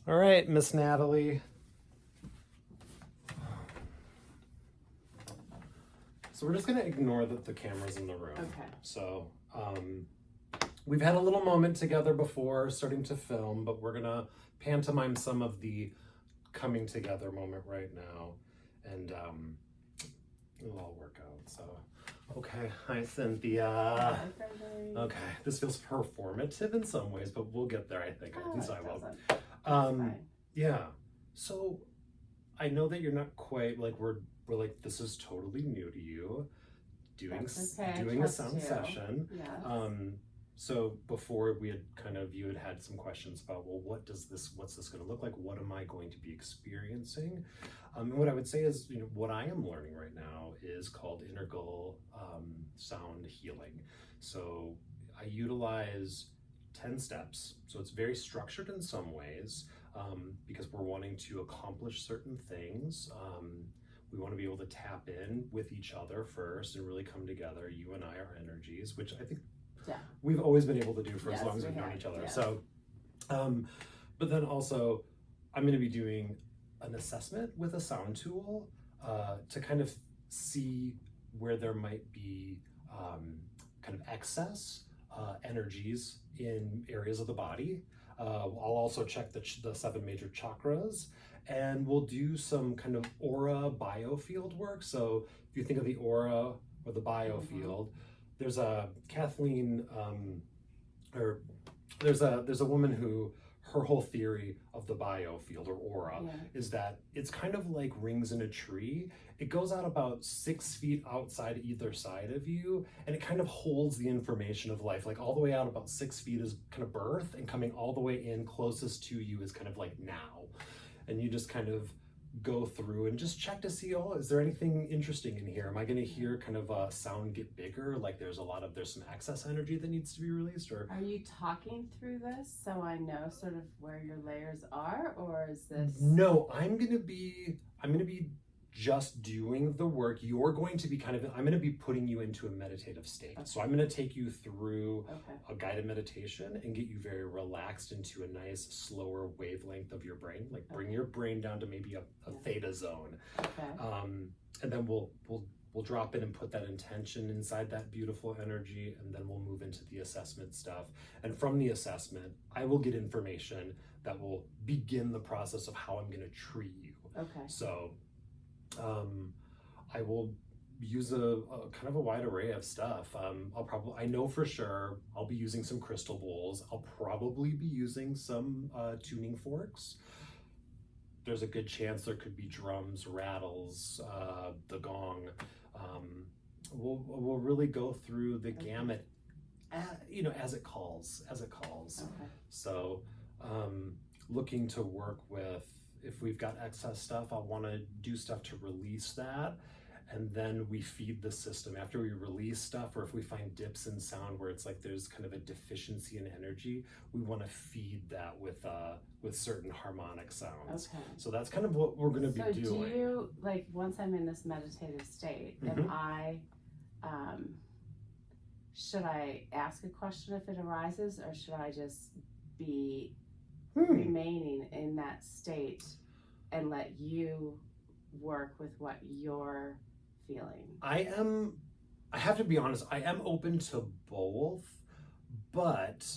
All right, Miss Natalie. So we're just gonna ignore that the camera's in the room. Okay. So we've had a little moment together before starting to film, but we're gonna pantomime some of the coming together moment right now, and it'll all work out. So, okay, hi Cynthia. Okay, this feels performative in some ways, but we'll get there. I think at least I will. Yeah. So I know that you're not quite like we're like this is totally new to you, doing a sound session. Yes. So before we had you had some questions about, well, what's this going to look like? What am I going to be experiencing? And what I would say is, what I am learning right now is called integral sound healing. So I utilize 10 steps. So it's very structured in some ways because we're wanting to accomplish certain things. We want to be able to tap in with each other first and really come together, you and I, our energies, which I think we've always been able to do for as long as we've known each other. Yeah. So, but then also I'm going to be doing an assessment with a sound tool to kind of see where there might be kind of excess energies in areas of the body. I'll also check the 7 major chakras, and we'll do some kind of aura biofield work. So if you think of the aura or the biofield, there's a Kathleen, or there's a woman who, her whole theory of the biofield or aura is that it's kind of like rings in a tree. It goes out about 6 feet outside either side of you, and it kind of holds the information of life. Like all the way out about 6 feet is kind of birth, and coming all the way in closest to you is kind of like now. And you just kind of go through and just check to see, is there anything interesting in here? Am I going to hear kind of a sound get bigger? Like there's some excess energy that needs to be released? Or are you talking through this so I know sort of where your layers are, or is this? No, I'm going to be just doing the work. You're going to be I'm going to be putting you into a meditative state. Okay. So I'm going to take you through a guided meditation and get you very relaxed into a nice slower wavelength of your brain. Like bring your brain down to maybe a theta zone. Okay. And then we'll drop in and put that intention inside that beautiful energy, and then we'll move into the assessment stuff. And from the assessment, I will get information that will begin the process of how I'm going to treat you. Okay. So I will use a kind of a wide array of stuff. I know for sure I'll be using some crystal bowls. I'll probably be using some tuning forks. There's a good chance there could be drums, rattles, the gong. We'll really go through the gamut, as it calls. Okay. So looking to work with, if we've got excess stuff, I'll want to do stuff to release that. And then we feed the system after we release stuff, or if we find dips in sound where it's like there's kind of a deficiency in energy, we want to feed that with certain harmonic sounds. Okay. So that's kind of what we're going to be doing. So do you, like, once I'm in this meditative state, am I, should I ask a question if it arises, or should I just be remaining in that state and let you work with what you're feeling? I have to be honest, I am open to both, but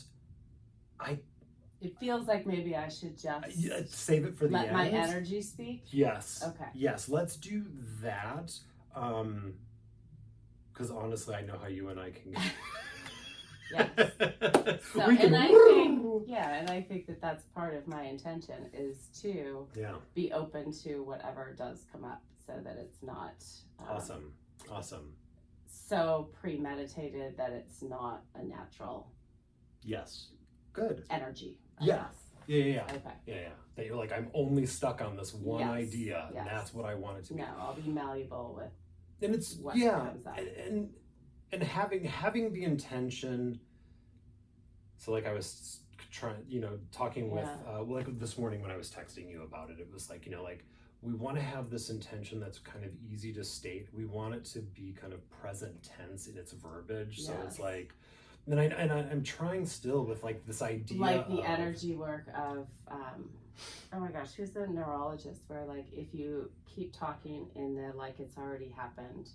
it feels like maybe I should just save it for the end. Let my energy speak? Yes. Okay. Yes, let's do that. Because honestly, I know how you and I can Yes. So, and I think that that's part of my intention, is to be open to whatever does come up, so that it's not awesome so premeditated that it's not a natural good energy. Yeah. Okay. Yeah. That you're like, I'm only stuck on this one idea, and that's what I want it to be. No, I'll be malleable with. And it's what comes up. And having the intention. So like I was trying, talking with like this morning when I was texting you about it, it was like, like we want to have this intention that's kind of easy to state. We want it to be kind of present tense in its verbiage. So it's like, I'm trying still with like this idea like the of, energy work of oh my gosh, who's the neurologist where like if you keep talking in the like it's already happened,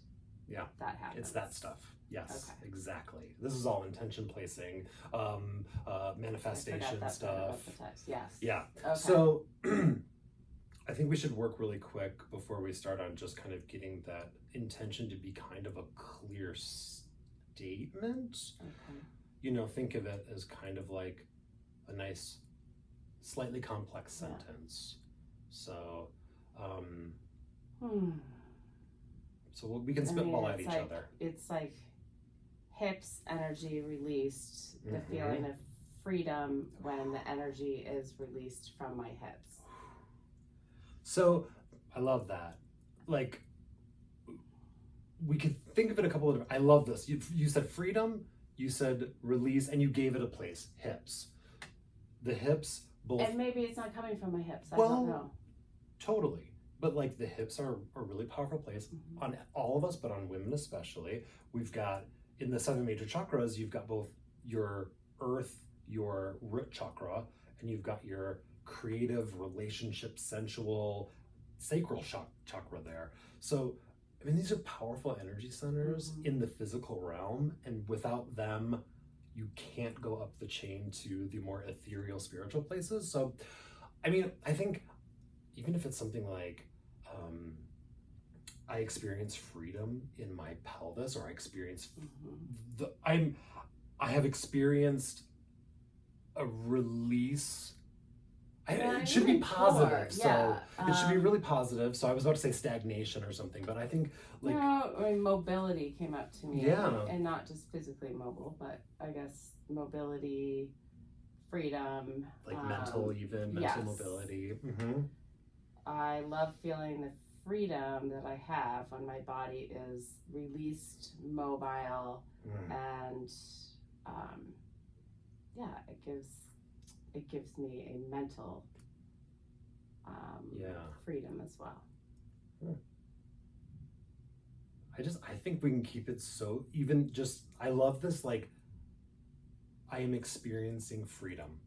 yeah, that happens. it's that stuff. Yes, Okay. exactly. This is all intention placing, manifestation I forgot that stuff. part about the text. Yes. Yeah. Okay. So I think we should work really quick before we start on just kind of getting that intention to be kind of a clear statement. Okay. You know, think of it as kind of like a nice, slightly complex sentence. So, so we can spitball at each like, other. It's like hips energy released, the Mhm. feeling of freedom when the energy is released from my hips. So I love that. Like, we could think of it a couple of different. I love this. You said freedom, you said release, and you gave it a place. Hips. The hips both. And maybe it's not coming from my hips. I Well, don't know. Totally. But like the hips are a really powerful place Mhm. on all of us, but on women especially. We've got in the 7 major chakras, you've got both your earth, your root chakra, and you've got your creative, relationship, sensual, sacral chakra there. So, I mean, these are powerful energy centers Mhm. in the physical realm, and without them, you can't go up the chain to the more ethereal, spiritual places. So, I mean, I think even if it's something like I experience freedom in my pelvis, or I experience I have experienced a release. It should be positive, so it should be really positive. So I was about to say stagnation or something, but I think like no, I mean, mobility came up to me. Yeah. And not just physically mobile, but I guess mobility, freedom. like mental yes. mobility. I love feeling the freedom that I have when my body is released, mobile, and it gives me a mental freedom as well. I think we can keep it so even just I love this, like I am experiencing freedom.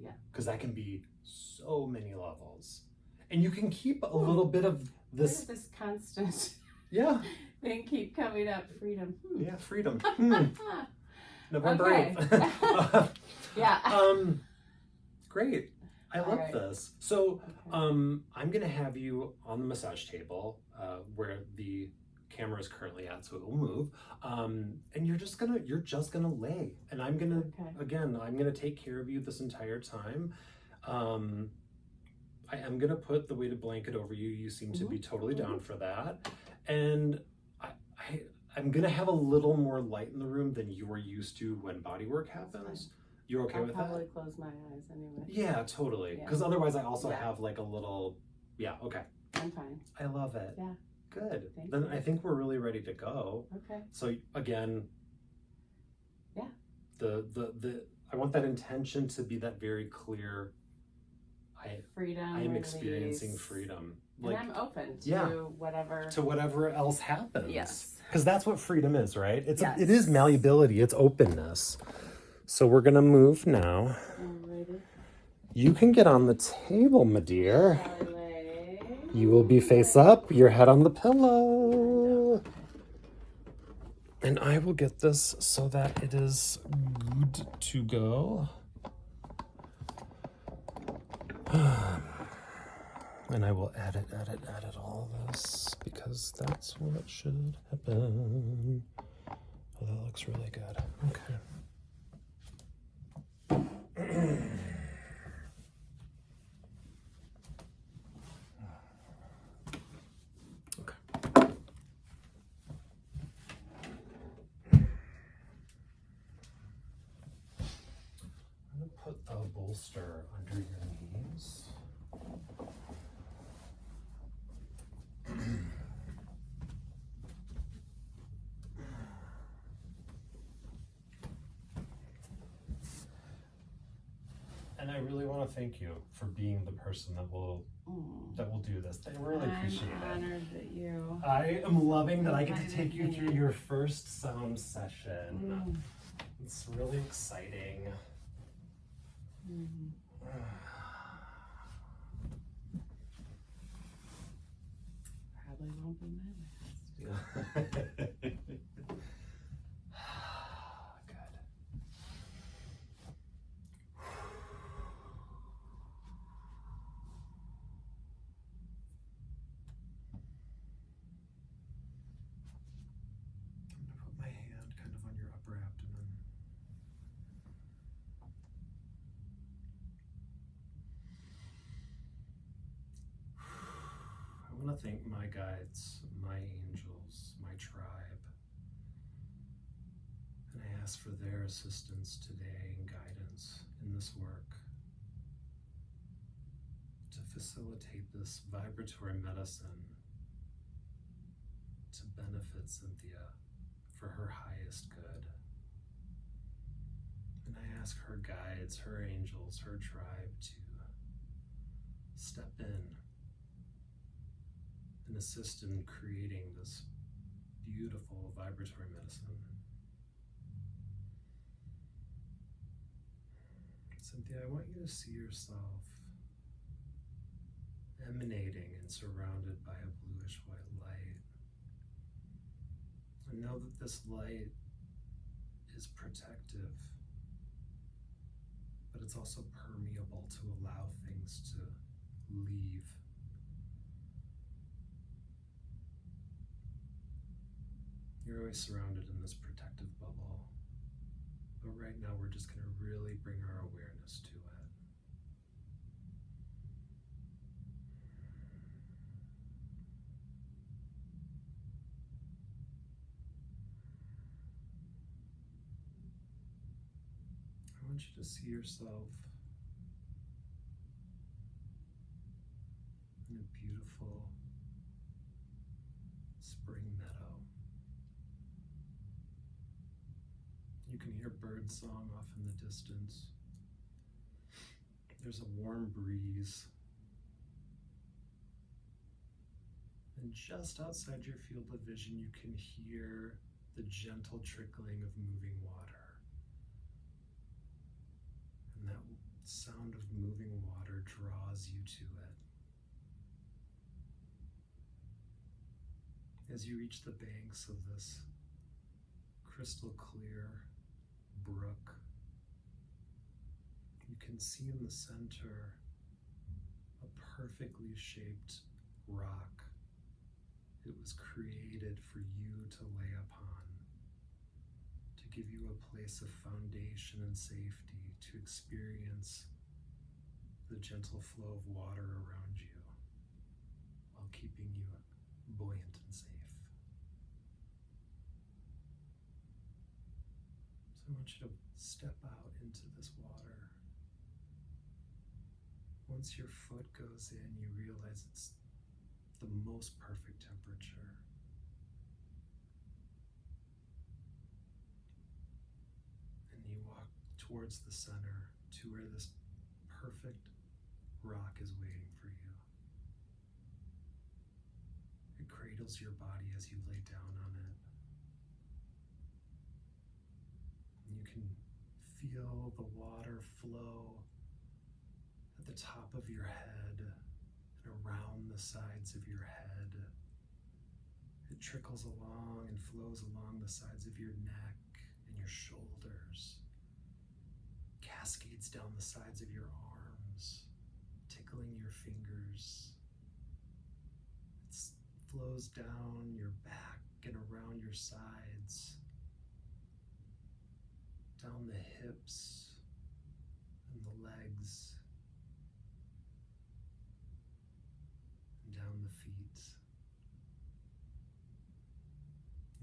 Yeah. Because that can be so many levels. And you can keep a little bit of Where this. does this constant Yeah. thing keep coming up? Freedom. Yeah, freedom. November Okay. 8th. Yeah. Great. I All love right. this. So Okay. I'm gonna have you on the massage table where the camera is currently at, so it will move. And you're just gonna lay. And I'm gonna I'm gonna take care of you this entire time. I am gonna put the weighted blanket over you. You seem to be totally down for that. And I'm gonna have a little more light in the room than you are used to when body work happens. You're okay with that? I'll probably close my eyes anyway. Yeah, totally. Yeah. Because otherwise I also Yeah. have like a little, okay. I'm fine. I love it. Yeah. Good. Thank Then you. I think we're really ready to go. Okay. So again, Yeah. The I want that intention to be that very clear. Freedom. I am experiencing release. freedom. And Like I'm open to Yeah. whatever. else happens. Yes. Because that's what freedom is, right? It Yes. is malleability, it's openness. So we're gonna move now. Alrighty. You can get on the table, my dear. Shall I lay? You will be face up, your head on the pillow. And I will get this so that it is good to go. And I will edit all this because that's what should happen. Oh, that looks really good. Okay. I'm going to put a bolster under your knees. And I really want to thank you for being the person that will do this. I really appreciate it. I'm honored that you. I am loving that I get to take you through your first sound session. It's really exciting. Mm-hmm. Probably won't be my last. Good. I'm gonna put my hand kind of on your upper abdomen. I want to thank my guides, my angels, my tribe, and I ask for their assistance today and guidance in this work to facilitate this vibratory medicine to benefit Cynthia for her highest good. And I ask her guides, her angels, her tribe to step in and assist in creating this beautiful vibratory medicine. Cynthia, I want you to see yourself emanating and surrounded by a bluish white light. And know that this light is protective, but it's also permeable to allow things to leave. You're always surrounded in this protective bubble, but right now we're just going to really bring our awareness to it. I want you to see yourself in a beautiful spring meadow. You can hear bird song off in the distance. There's a warm breeze. And just outside your field of vision, you can hear the gentle trickling of moving water. And that sound of moving water draws you to it. As you reach the banks of this crystal clear brook, you can see in the center a perfectly shaped rock. It was created for you to lay upon, to give you a place of foundation and safety, to experience the gentle flow of water around you while keeping you buoyant and safe. So I want you to step out into this water. Once your foot goes in, you realize it's the most perfect temperature. And you walk towards the center to where this perfect rock is waiting for you. It cradles your body as you lay down on it. And you can feel the water flow at the top of your head and around the sides of your head. It trickles along and flows along the sides of your neck and your shoulders, cascades down the sides of your arms, tickling your fingers. It flows down your back and around your sides, down the hips and the legs, and down the feet.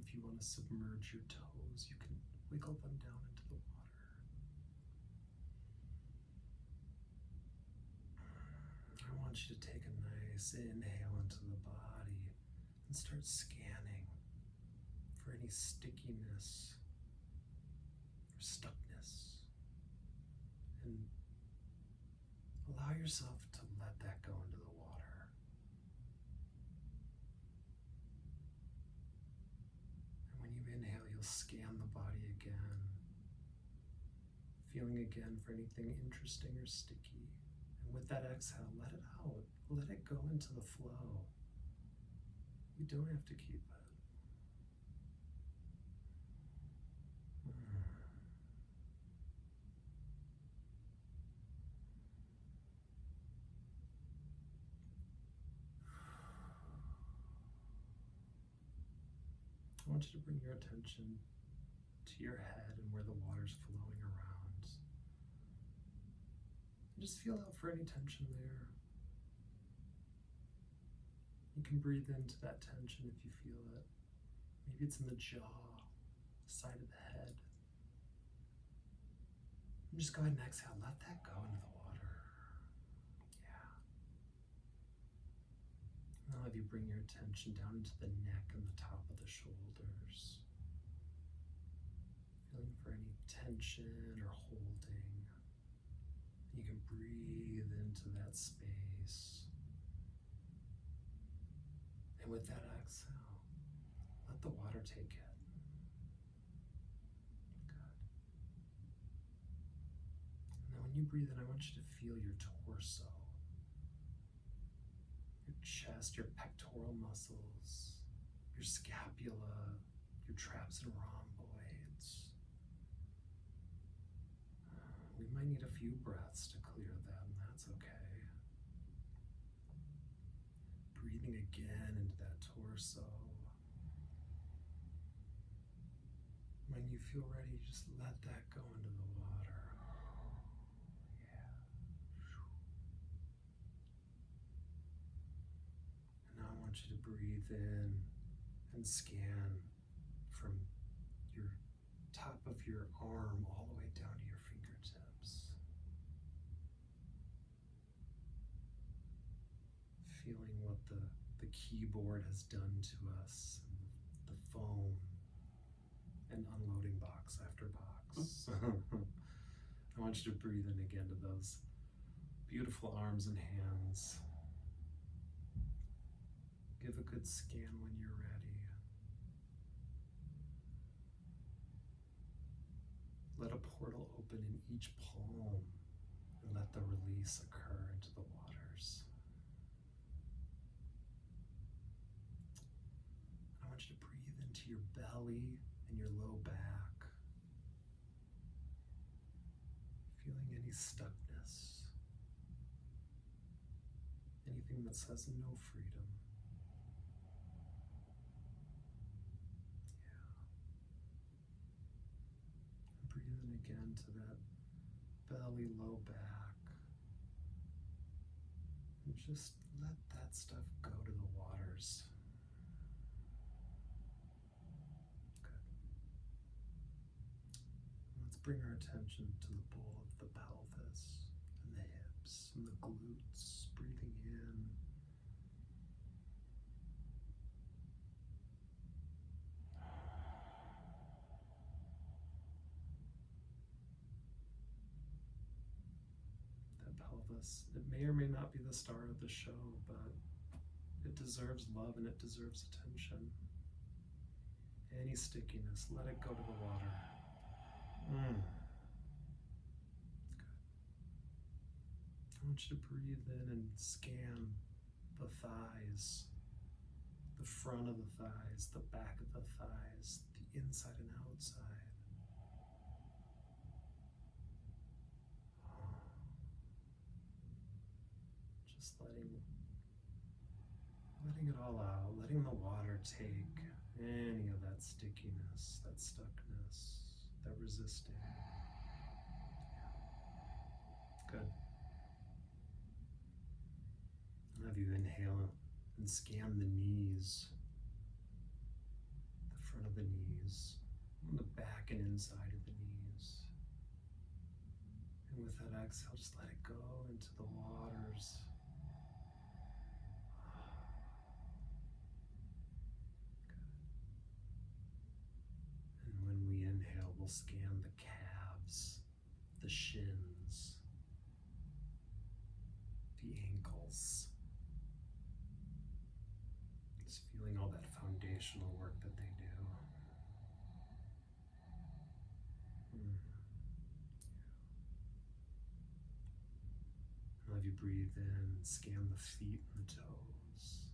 If you want to submerge your toes, you can wiggle them down into the water. I want you to take a nice inhale into the body and start scanning for any stickiness or stuckness. And allow yourself to let that go into the water. And when you inhale, you'll scan the body again feeling again for anything interesting or sticky. And with that exhale, let it out. Let it go into the flow. You don't have to keep it. I want you to bring your attention to your head and where the water's flowing around. Just feel out for any tension there. You can breathe into that tension if you feel it. Maybe it's in the jaw, side of the head. And just go ahead and exhale. Let that go into the water. Yeah. Now have you bring your attention down into the neck and the top of the shoulders. Feeling for any tension or holding. You can breathe into that space. And with that exhale, let the water take it. Good. And then when you breathe in, I want you to feel your torso, your chest, your pectoral muscles, your scapula, your traps and rhomboids. We might need a few breaths to clear them, that's okay. Breathing again into that torso. When you feel ready, just let that go into the water. Yeah. And now I want you to breathe in and scan from your top of your arm all the way down to your fingertips. Feeling what the keyboard has done to us, and the phone, and unloading box after box. I want you to breathe in again to those beautiful arms and hands. Give a good scan when you're ready. Let a portal open in each palm and let the release occur into the waters. I want you to breathe into your belly and your low back. Feeling any stuckness. Anything that says no freedom. Breathe in again to that belly, low back. And just let that stuff go to the waters. Good. Let's bring our attention to the bowl of the pelvis and the hips and the glutes. Breathing in. Pelvis. It may or may not be the star of the show, but it deserves love and it deserves attention. Any stickiness, let it go to the water. Good. I want you to breathe in and scan the thighs, the front of the thighs, the back of the thighs, the inside and outside. Just letting it all out, letting the water take any of that stickiness, that stuckness, that resisting. Good. I'll have you inhale and scan the knees, the front of the knees, and the back and inside of the knees. And with that exhale, just let it go into the waters. When we inhale, we'll scan the calves, the shins, the ankles. Just feeling all that foundational work that they do. breathe in, scan the feet and the toes.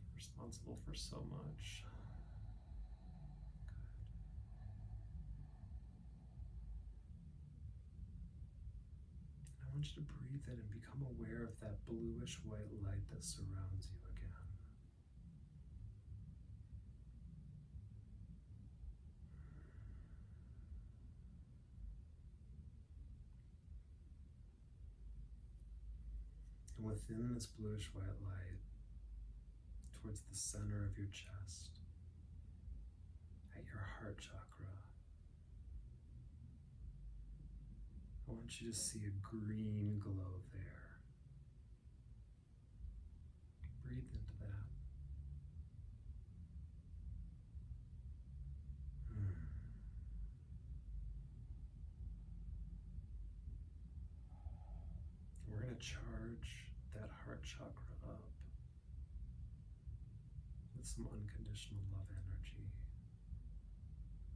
You're responsible for so much. I want you to breathe in and become aware of that bluish white light that surrounds you again. And within this bluish white light, towards the center of your chest, at your heart chakra, I want you to see a green glow there. Breathe into that. We're going to charge that heart chakra up with some unconditional love energy.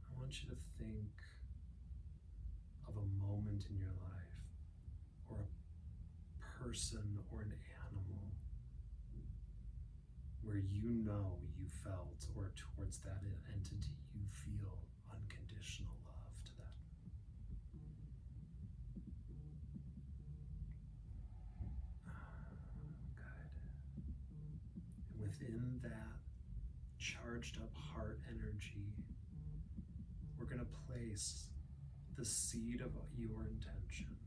I want you to think of a moment in your life, or a person or an animal, where you know you felt, or towards that entity you feel unconditional love to that. Good. And within that charged up heart energy, we're going to place the seed of your intention.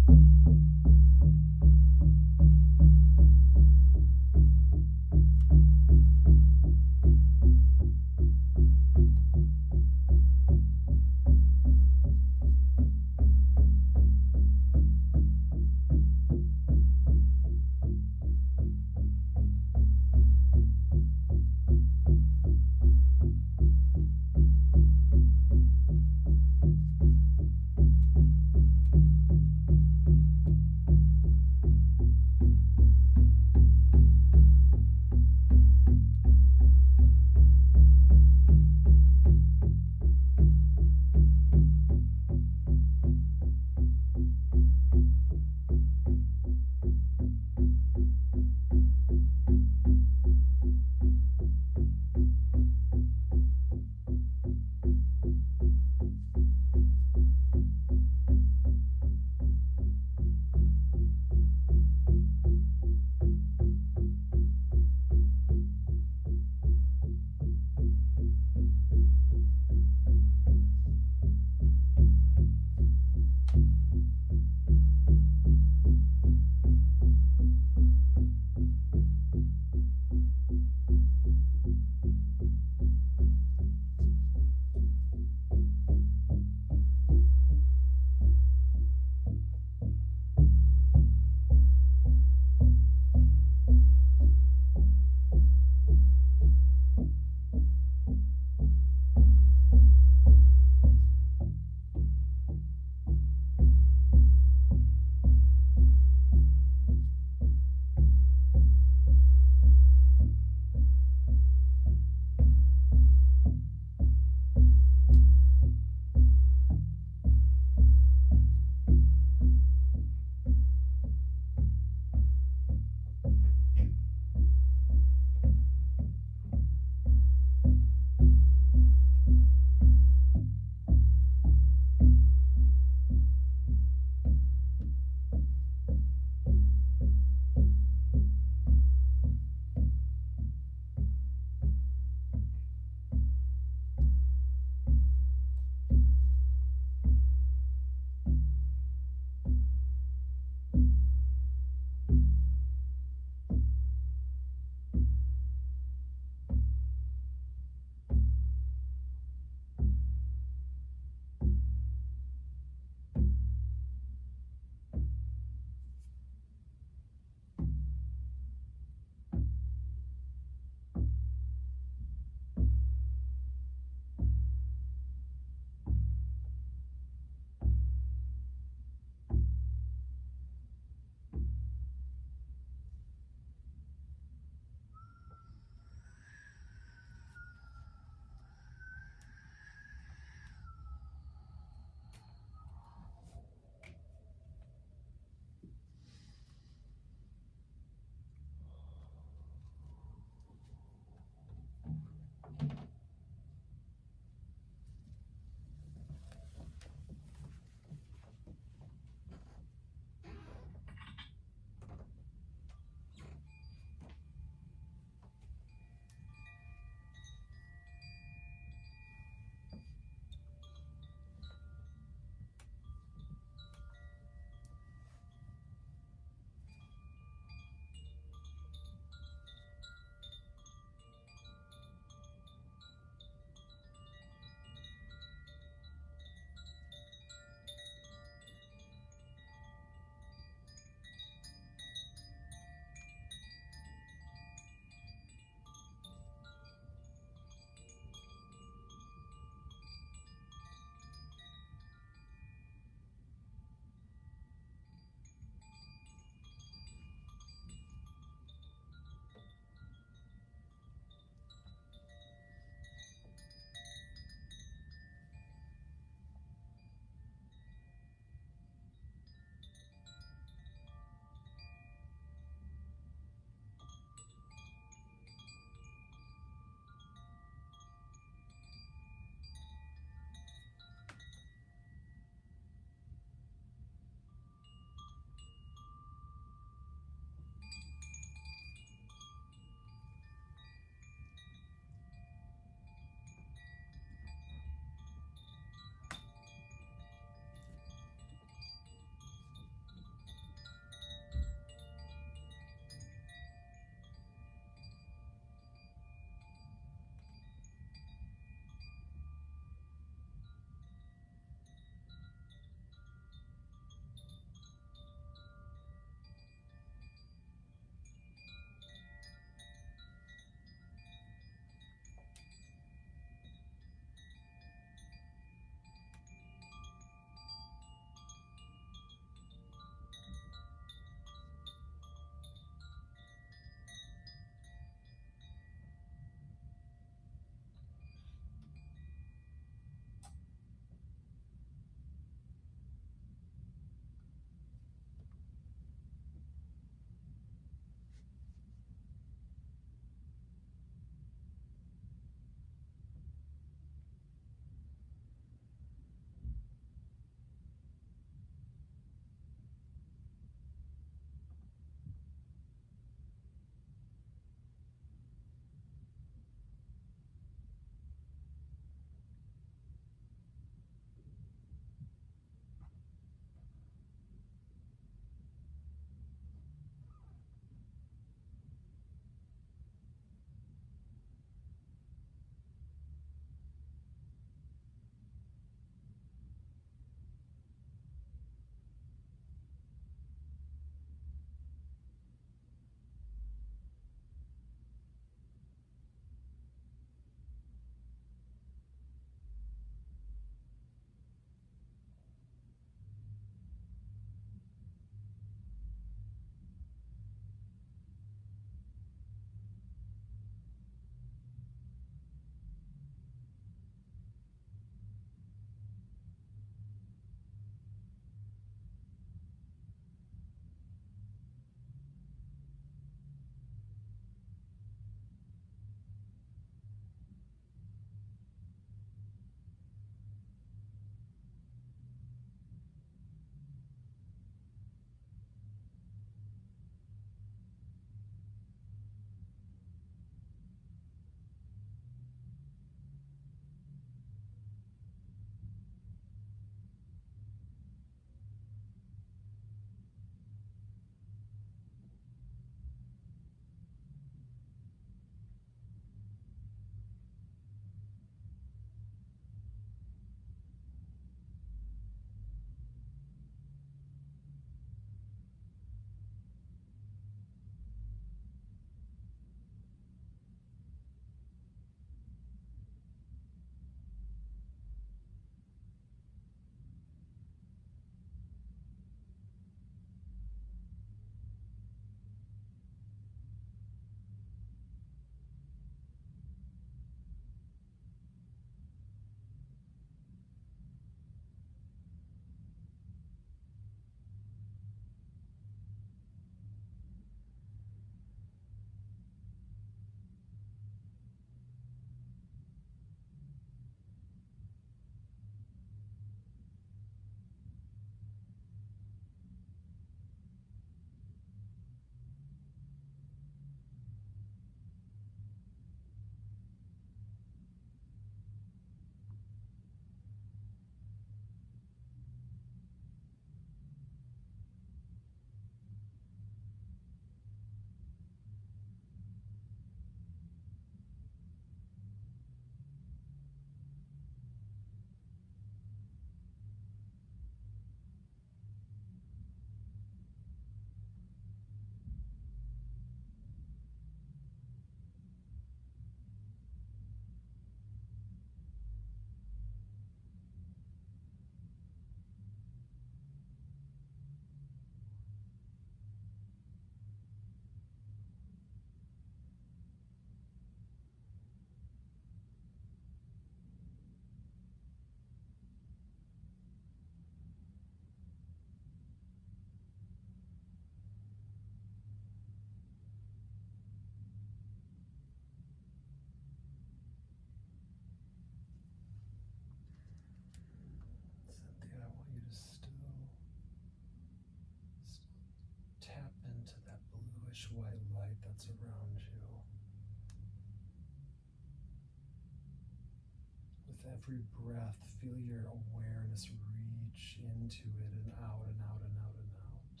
every breath, feel your awareness reach into it and out and out and out and out.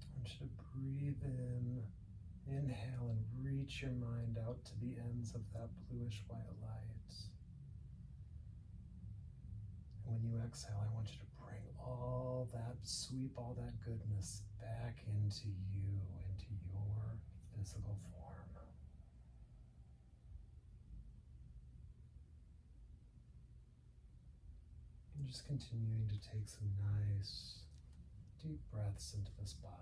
I want you to breathe in, inhale, and reach your mind out to the ends of that bluish white light. And when you exhale, I want you to bring all that, sweep all that goodness back into you, into your physical form. And just continuing to take some nice, deep breaths into this body.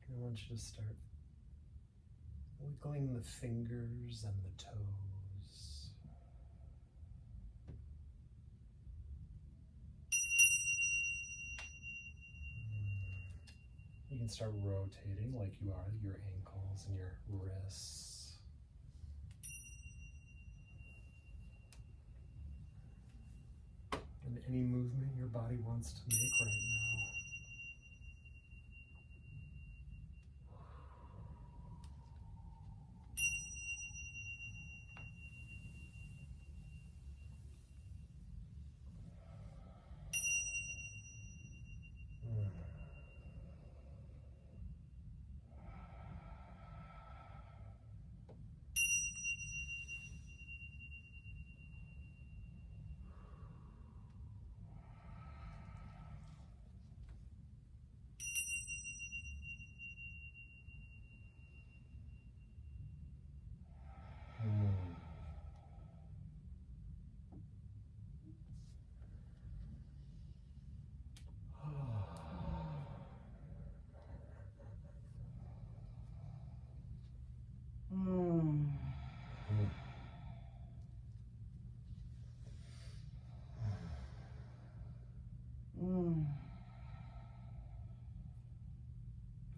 I want you to start wiggling the fingers and the toes. You can start rotating like you are your ankles and your wrists. And any movement your body wants to make right now.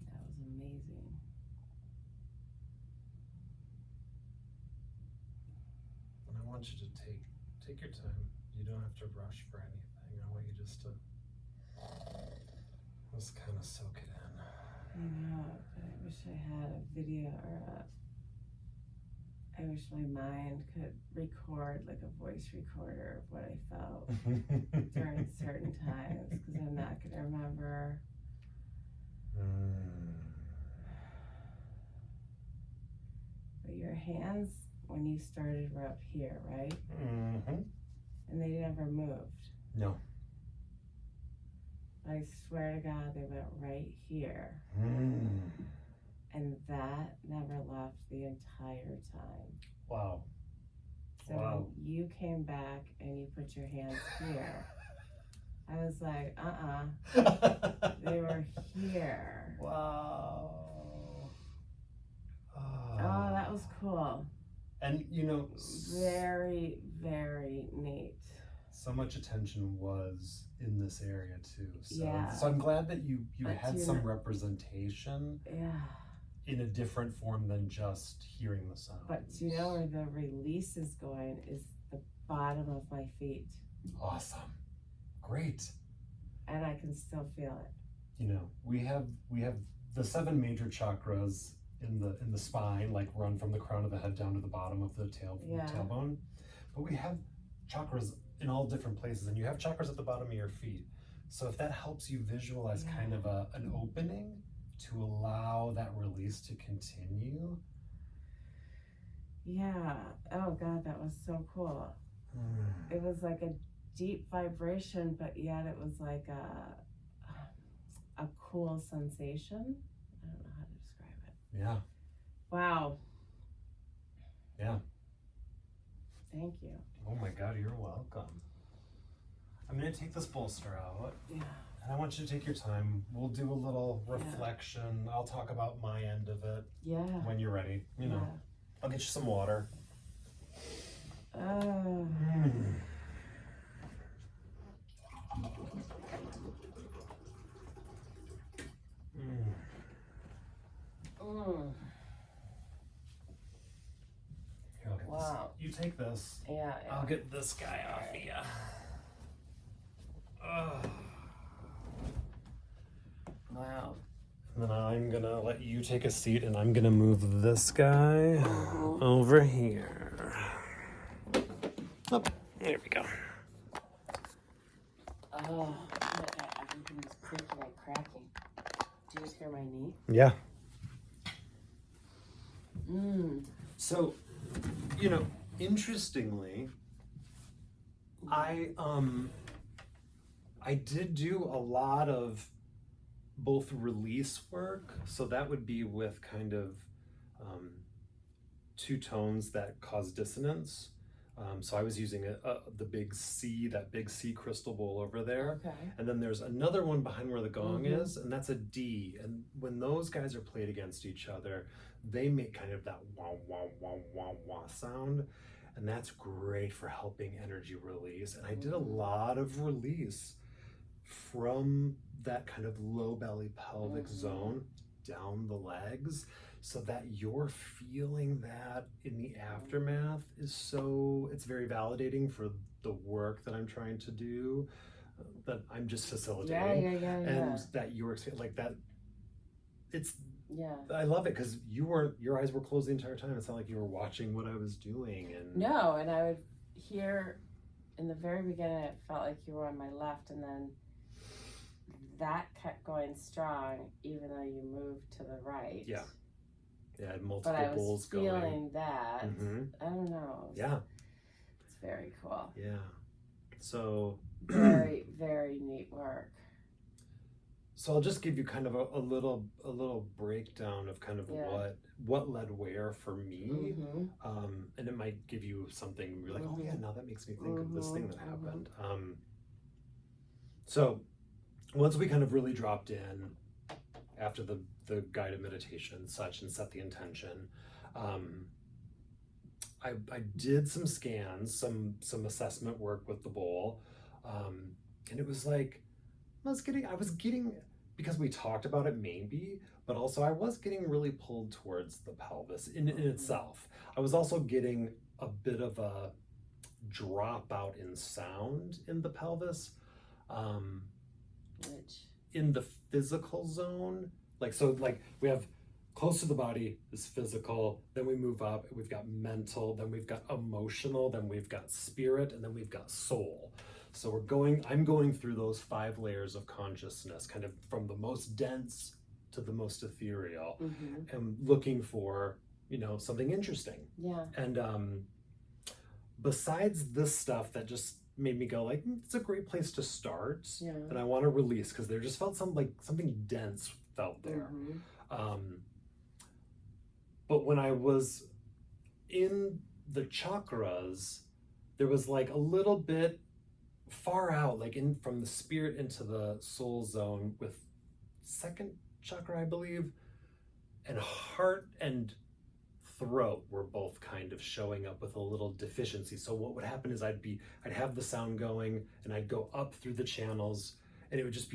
That was amazing. And I want you to take your time. You don't have to rush for anything. I want you just to kind of soak it in. I know, but I wish I had a video I wish my mind could record like a voice recorder of what I felt during certain times, because I'm not going to remember. But your hands, when you started, were up here, right? Mm-hmm. And they never moved. No. I swear to God, they went right here. And that never left the entire time. Wow. So Wow. when you came back and you put your hands here, I was like, they were here. Wow. Oh, that was cool. And you know, Very, very neat. so much attention was in this area too. So, Yeah. so I'm glad that you But had some representation Yeah. in a different form than just hearing the sound. But do you know where the release is going? Is the bottom of my feet. Awesome. Great. And I can still feel it. You know, we have the 7 major chakras in the spine, like run from the crown of the head down to the bottom of the tailbone. But we have chakras in all different places, and you have chakras at the bottom of your feet. So if that helps you visualize kind of an opening to allow that release to continue. Yeah. Oh God, that was so cool. It was like a deep vibration, but yet it was like a cool sensation. I don't know how to describe it. Yeah. Wow. Yeah. Thank you. Oh my God, you're welcome. I'm gonna take this bolster out. Yeah. And I want you to take your time. We'll do a little reflection. I'll talk about my end of it Yeah. when you're ready. You know, I'll get you some water. you take this. Yeah. I'll get this guy off of you. Wow. And then I'm gonna let you take a seat, and I'm gonna move this guy over here. Oh, there we go. Oh, everything is creaking and cracking. Do you just hear my knee? Yeah. Mm. So, interestingly, I did do a lot of both release work, so that would be with kind of two tones that cause dissonance. So I was using the big C, that big C crystal bowl over there. Okay. And then there's another one behind where the gong Mhm. is, and that's a D. And when those guys are played against each other, they make kind of that wah, wah, wah, wah, wah sound. And that's great for helping energy release. And I did a lot of release from that kind of low belly pelvic zone down the legs, so that you're feeling that in the aftermath it's very validating for the work that I'm trying to do, that I'm just facilitating. Yeah. And that you're like that, it's, Yeah. I love it because your eyes were closed the entire time. It's not like you were watching what I was doing. And No, and I would hear in the very beginning, it felt like you were on my left, and then that kept going strong, even though you moved to the right. Yeah. Yeah, I had multiple But I was bowls feeling going. that. Mhm. I don't know. Yeah. It's very cool. Yeah. So Very, very neat work. So I'll just give you kind of a little breakdown of kind of Yeah. what led where for me, Mm-hmm. and it might give you something you're like, oh yeah, now that makes me think of this thing that happened. So once we kind of really dropped in after the guided meditation and such and set the intention, I did some scans, some assessment work with the bowl, and it was like I was getting, because we talked about it maybe, but also I was getting really pulled towards the pelvis in itself. I was also getting a bit of a dropout in sound in the pelvis, Which? in the physical zone. Like we have close to the body is physical, then we move up, we've got mental, then we've got emotional, then we've got spirit, and then we've got soul. So I'm going through those 5 layers of consciousness, kind of from the most dense to the most ethereal, and looking for, something interesting. Yeah. And besides this stuff that just made me go like, it's a great place to start, and I want to release, because there just felt something dense felt there. But when I was in the chakras, there was like a little bit far out, like in from the spirit into the soul zone, with second chakra, I believe, and heart and throat were both kind of showing up with a little deficiency. So what would happen is I'd have the sound going, and I'd go up through the channels, and it would just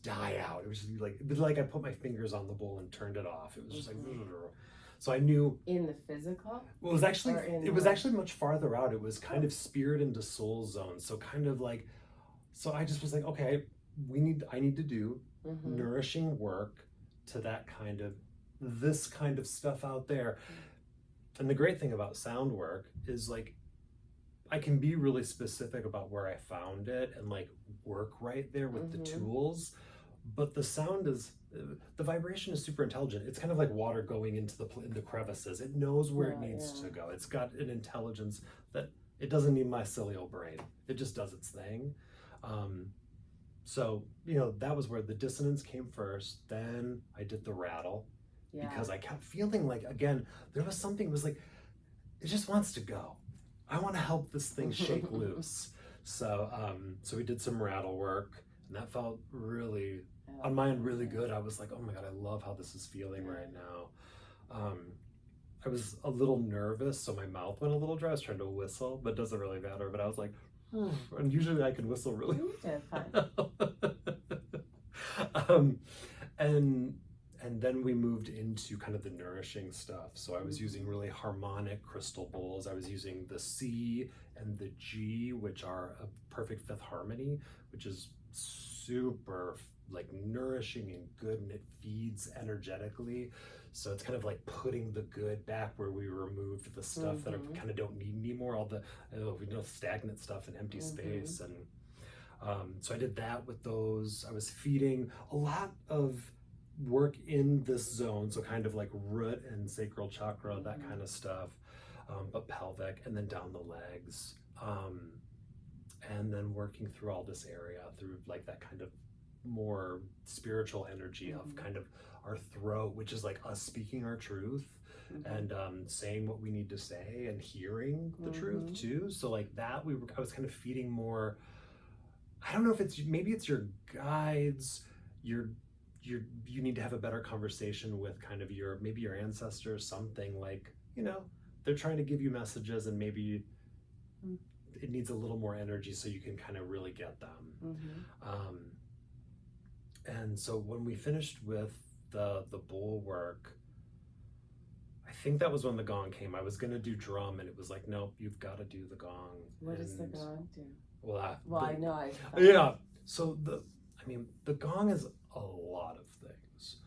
die out. It would just be like I put my fingers on the bowl and turned it off. It was just like, so I knew in the physical. Well, it was actually much farther out. It was kind of spirit into soul zone. So kind of like, so I just was like, okay, I need to do nourishing work to this kind of stuff out there. And the great thing about sound work is like, I can be really specific about where I found it and like work right there with the tools, but the sound the vibration is super intelligent. It's kind of like water going into the crevices. It knows where it needs to go. It's got an intelligence that it doesn't need my mycelial brain. It just does its thing. So, that was where the dissonance came first. Then I did the rattle, because I kept feeling like, again, there was something, it was like, it just wants to go. I want to help this thing shake loose. So, so we did some rattle work, and that felt really, on my end, really good. I was like, oh my God, I love how this is feeling right now. I was a little nervous, so my mouth went a little dry. I was trying to whistle, but it doesn't really matter. But I was like, and usually I can whistle really You did fine. and And then we moved into kind of the nourishing stuff. So I was using really harmonic crystal bowls. I was using the C and the G, which are a perfect fifth harmony, which is super like nourishing and good, and it feeds energetically. So it's kind of like putting the good back where we removed the stuff that kind of don't need anymore, all the stagnant stuff and empty space. And so I did that with those. I was feeding a lot of work in this zone, so kind of like root and sacral chakra, that kind of stuff, but pelvic, and then down the legs, and then working through all this area through like that kind of more spiritual energy of kind of our throat, which is like us speaking our truth and saying what we need to say and hearing the truth too. So like that, I was kind of feeding more. I don't know if maybe it's your guides, you need to have a better conversation with kind of maybe your ancestors, something like, they're trying to give you messages, and maybe it needs a little more energy so you can kind of really get them. And so when we finished with the bowl work, I think that was when the gong came. I was gonna do drum, and it was like, nope, you've got to do the gong. What does the gong do? I know. Yeah. So the gong is a lot of things.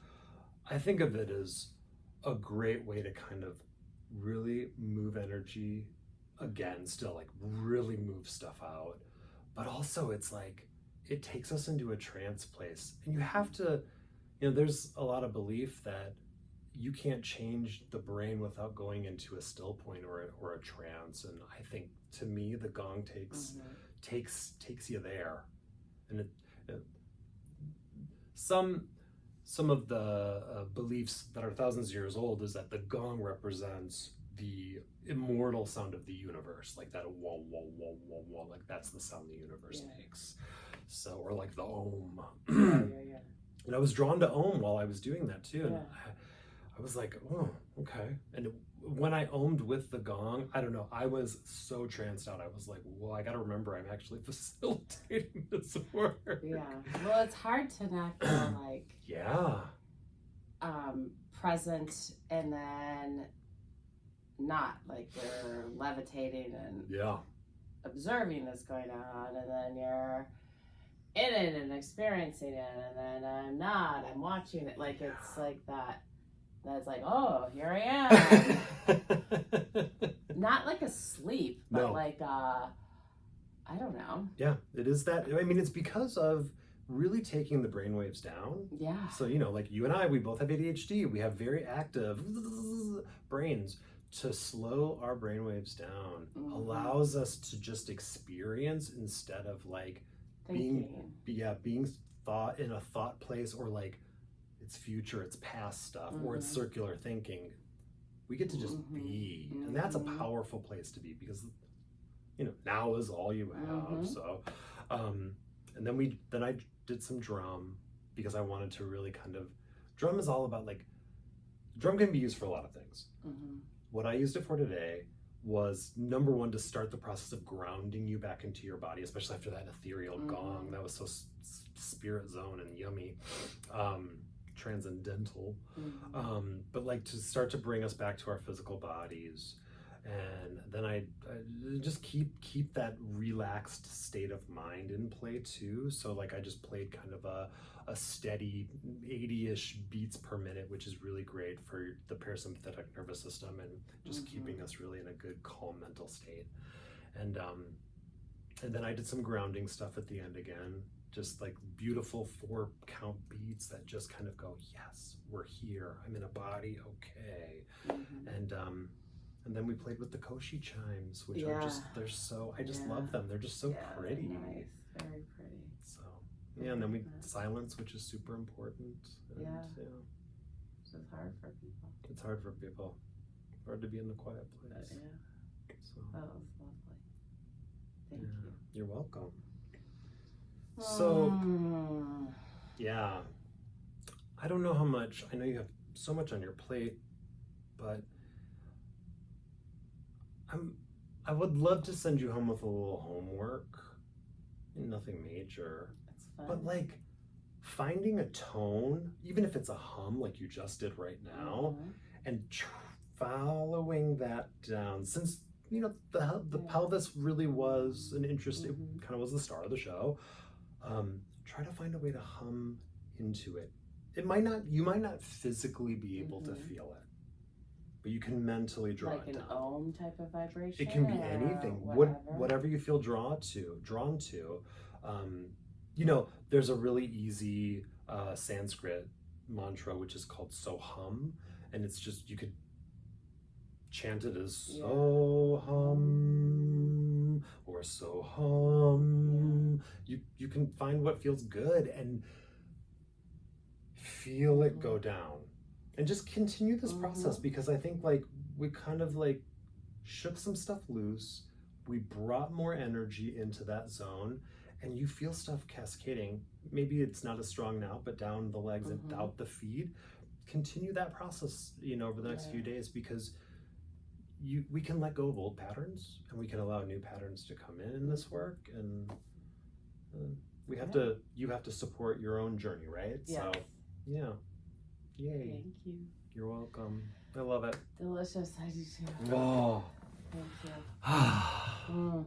I think of it as a great way to kind of really move energy, again, still like really move stuff out, but also it's like it takes us into a trance place, and you have to, there's a lot of belief that you can't change the brain without going into a still point or a trance. And I think, to me, the gong takes you there. And some of the beliefs that are thousands of years old is that the gong represents the immortal sound of the universe, like that wah wah wah wah wah, like that's the sound the universe makes. So, or like the Om. And I was drawn to Om while I was doing that too. And I was like, oh, okay. And when I ohmed with the gong, I don't know, I was so tranced out. I was like, well, I got to remember I'm actually facilitating this work. Yeah. Well, it's hard to not feel like present and then not, like you're levitating and observing this going on, and then you're in it and experiencing it, and then I'm watching it. Like it's like that's like, oh, here I am. Not like asleep, but like I don't know. Yeah, it is that. I mean, it's because of really taking the brainwaves down. Yeah. So, like you and I, we both have ADHD. We have very active brains. To slow our brainwaves down allows us to just experience instead of like being thought in a thought place, or like it's future, it's past stuff, or it's circular thinking. We get to just be, and that's a powerful place to be, because now is all you have. So and then I did some drum, because I wanted to really kind of, drum is all about, like, drum can be used for a lot of things. What I used it for today was, number one, to start the process of grounding you back into your body, especially after that ethereal gong that was so spirit zone and yummy, transcendental. But like to start to bring us back to our physical bodies. And then I just keep that relaxed state of mind in play too. So like I just played kind of a steady 80-ish beats per minute, which is really great for the parasympathetic nervous system, and just keeping us really in a good calm mental state. And then I did some grounding stuff at the end again, just like beautiful 4-count beats that just kind of go, yes, we're here, I'm in a body, okay. And then we played with the koshi chimes, which are just, I just love them. They're just so pretty. Nice, very pretty. So, and then silence, which is super important. And, So it's hard for people. It's hard for people. Hard to be in the quiet place. So, that was lovely. Thank you. You're welcome. So, I don't know how much, I know you have so much on your plate, but I would love to send you home with a little homework. Nothing major. It's fun. But like finding a tone, even if it's a hum like you just did right now, Mhm. and following that down. Since the Yeah. pelvis really was an interest, it Mhm. kind of was the star of the show. Try to find a way to hum into it. You might not physically be able to Mhm. feel it, but you can mentally draw Like it an down. ohm type of vibration. It can be or anything, whatever. whatever you feel drawn to. There's a really easy Sanskrit mantra which is called Soham, and it's just you could chant it as Yeah. Soham or Soham. You can find what feels good and feel it go down, and just continue this process, because I think like we kind of like shook some stuff loose. We brought more energy into that zone, and you feel stuff cascading. Maybe it's not as strong now, but down the legs and out the feet. Continue that process, over the next few days, because we can let go of old patterns and we can allow new patterns to come in this work, and you have to support your own journey, right? Yes. So yeah, yay. Thank you. You're welcome. I love it. Delicious. I do too. Oh. Thank you.